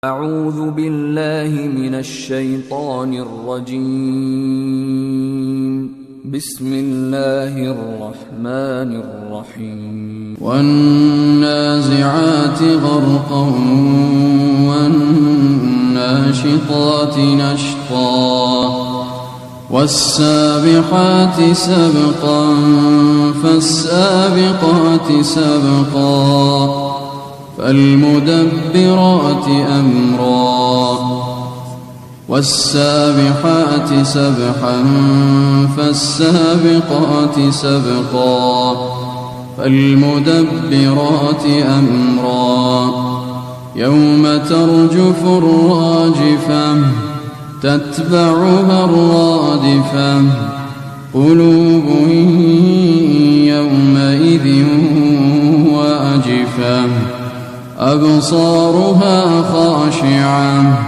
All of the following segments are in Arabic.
أعوذ بالله من الشيطان الرجيم. بسم الله الرحمن الرحيم. والنازعات غرقا والناشطات نشطا والسابحات سبقا فالسابقات سبقا فالمدبرات أمرا والسابحات سبحا فالسابقات سبقا فالمدبرات أمرا يوم ترجف الراجفة تتبعها الرادفة قلوب يومئذ واجفة أبصارها خاشعة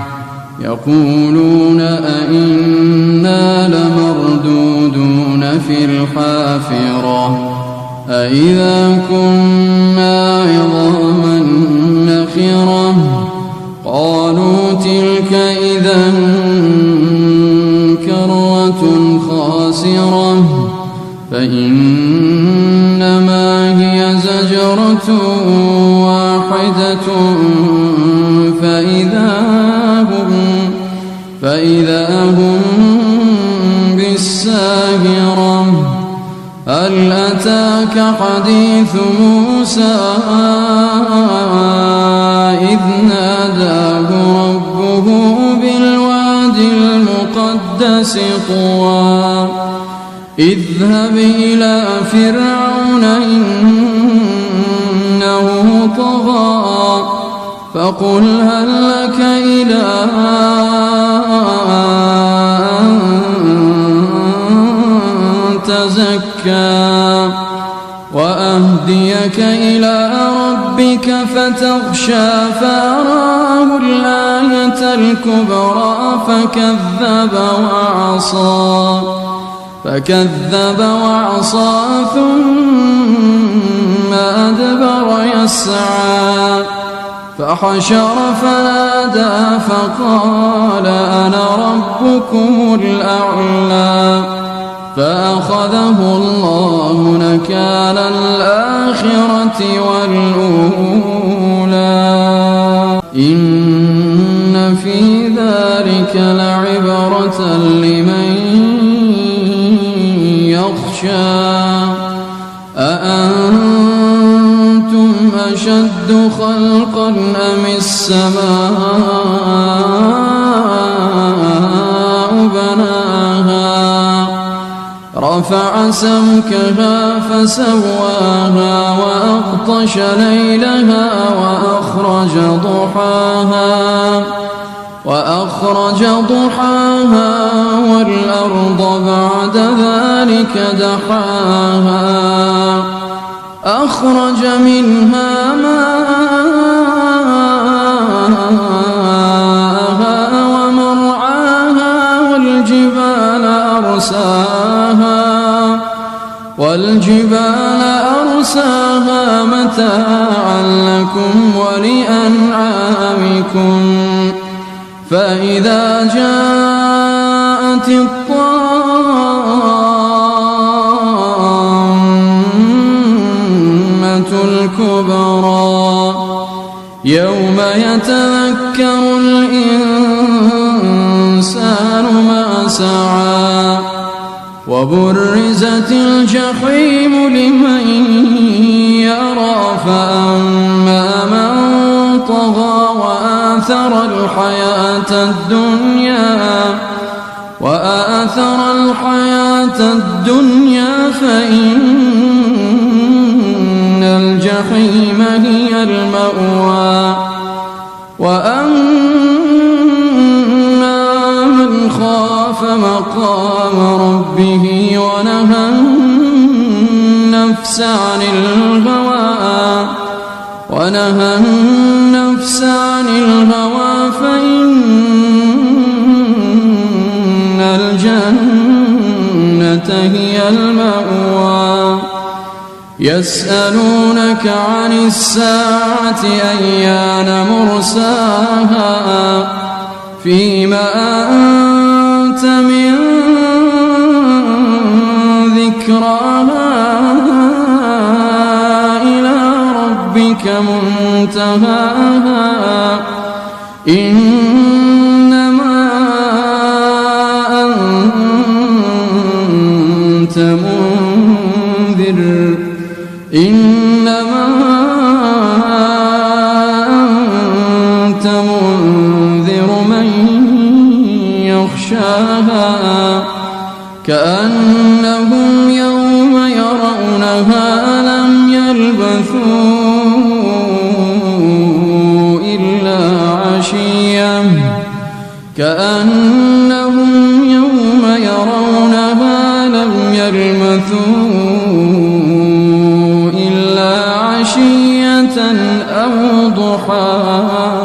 يقولون أئنا لمردودون في الحافرة أئذا كنا عظاما نخرة قالوا تلك إذا كرة خاسرة فإنما هي زجرة واحدة فإذا هم بالساهرة هل أتاك حديث موسى إذ ناداه ربه بالواد المقدس طوى اذهب إلى فرعون إنه طغى فقل هل لك إلى أن تزكى وأهديك إلى ربك فتخشى فأراه الآية الكبرى فكذب وعصى ثم أدبر يسعى فحشر فنادى فقال أنا ربكم الأعلى فأخذه الله نكال الآخرة والأولى إن في ذلك لعبرة لمن يخشى أأنتم أشد خلقا أم السماء بناها رفع سمكها فسواها وأغطش ليلها وأخرج ضحاها والأرض بعد ذلك دحاها أخرج منها ماءها ومرعاها والجبال أرساها متاعا لكم ولأنعامكم فإذا جاءت الطامة الكبرى يوم يتذكر الإنسان ما سعى وبرزت الجحيم لمن يرى فأما من طغى وآثر الحياة الدنيا فإن الجحيم هي المأوى وأما من خاف مقام ربه ونهى النفس عن الهوى فإن الجنة هي المأوى يسألونك عن الساعة أيان مرساها فيما أنت من ذكراها إلى ربك منتهاها إنما أنت منذر من يخشاها كأنهم يوم يرونها لم يلبثوا إلا عشية كأنهم يوم يرونها لم يلبثوا إلا عشية أو ضحاها